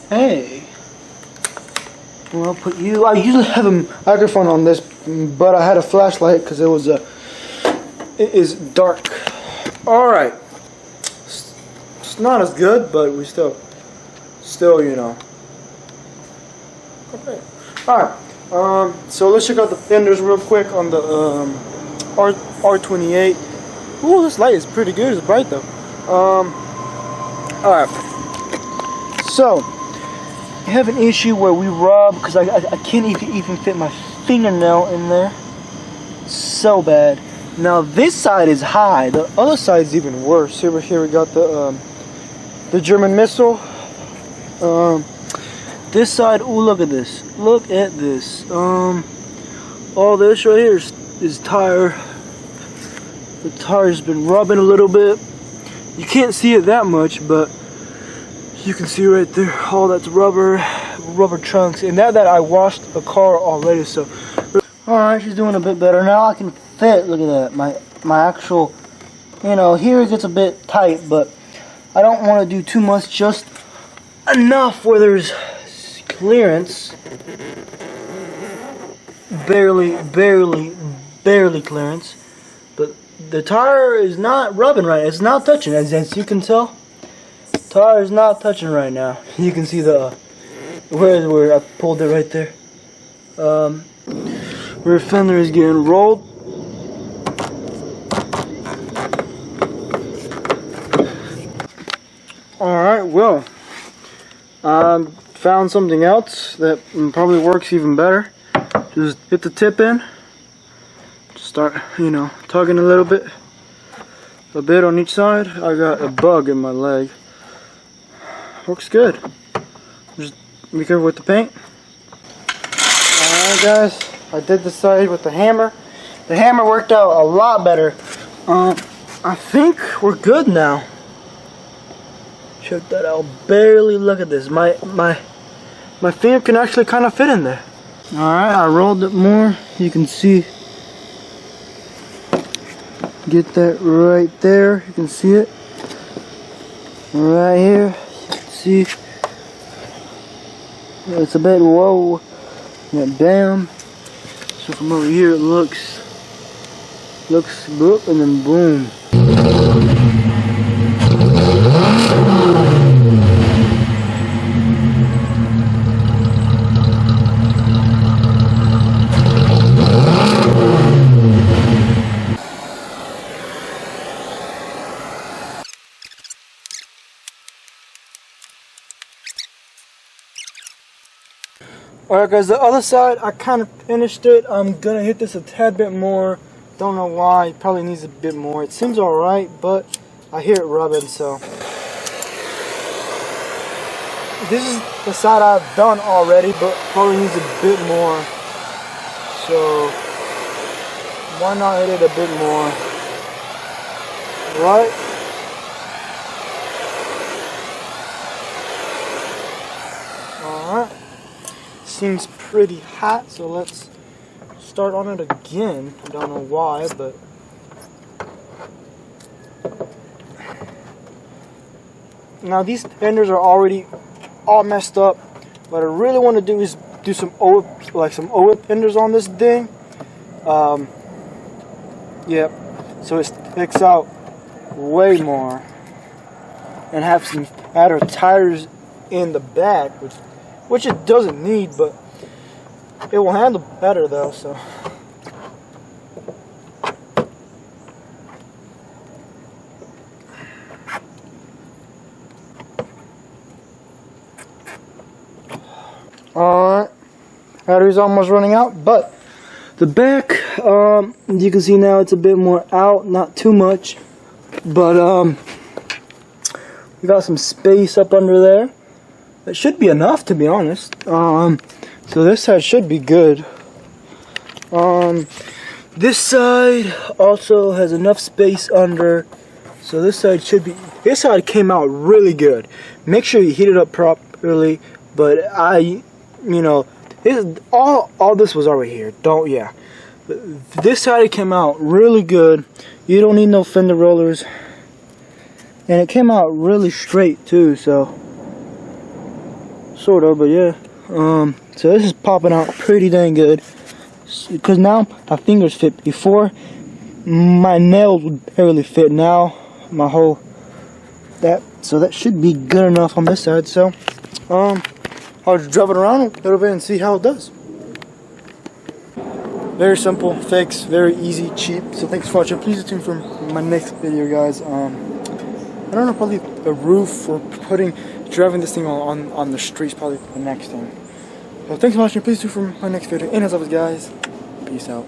Hey, well, I'll put you. I usually have a microphone on this, but I had a flashlight because it is dark. All right, it's not as good, but we still, you know. Okay. All right. So let's check out the fenders real quick on the R28. Ooh, this light is pretty good. It's bright though. All right. So I have an issue where we rub because I can't even fit my fingernail in there. So bad. Now this side is high. The other side is even worse. Here we got the German missile. This side. Ooh, look at this. Look at this. All this right here is tire. The tire's been rubbing a little bit. You can't see it that much, but you can see right there. All that's rubber chunks, and that I washed the car already. So, all right, she's doing a bit better now. I can fit. Look at that. My actual, you know, here it gets a bit tight, but I don't want to do too much. Just enough where there's clearance. Barely clearance. But the tire is not rubbing right. It's not touching, as you can tell. Tire is not touching right now. You can see the where I pulled it right there. Rear fender is getting rolled. Alright, well, found something else that probably works even better. Just hit the tip in. Start, you know, tugging a bit on each side. I got a bug in my leg. Works good. Just be careful with the paint. Alright guys, I did the side with the hammer. The hammer worked out a lot better. I think we're good now. Check that out. Barely. Look at this. My finger can actually kind of fit in there. Alright, I rolled it more. You can see. Get that right there. You can see it. Right here. See, it's a bit low. Yeah, bam. So from over here it looks good, and then boom. Alright guys, the other side, I kind of finished it. I'm gonna hit this a tad bit more. Don't know why, it probably needs a bit more. It seems alright, but I hear it rubbing, so. This is the side I've done already, but probably needs a bit more. So, why not hit it a bit more? Right? Alright. Seems pretty hot, so let's start on it again. I don't know why, but now these fenders are already all messed up. What I really want to do is do some OWIP fenders on this thing. Yep. So it sticks out way more, and have some fatter tires in the back, which it doesn't need, but it will handle better though, so. Alright, battery's almost running out, but the back, you can see now it's a bit more out, not too much, but we got some space up under there. It should be enough, to be honest. So this side should be good. This side also has enough space under, so this side should be This side came out really good. Make sure you heat it up properly. But you know, all this was already here. This side came out really good. You don't need no fender rollers, and it came out really straight too. So sort of, but yeah. So this is popping out pretty dang good. Because now my fingers fit. Before, my nails would barely fit. Now my whole so that should be good enough on this side. So I'll just drive it around a little bit and see how it does. Very simple fix, very easy, cheap. So thanks for watching. Please stay tuned for my next video, guys. I don't know, probably a roof or driving this thing on the streets, probably the next thing. So thanks for watching. Please stay tuned for my next video. And as always, guys, peace out.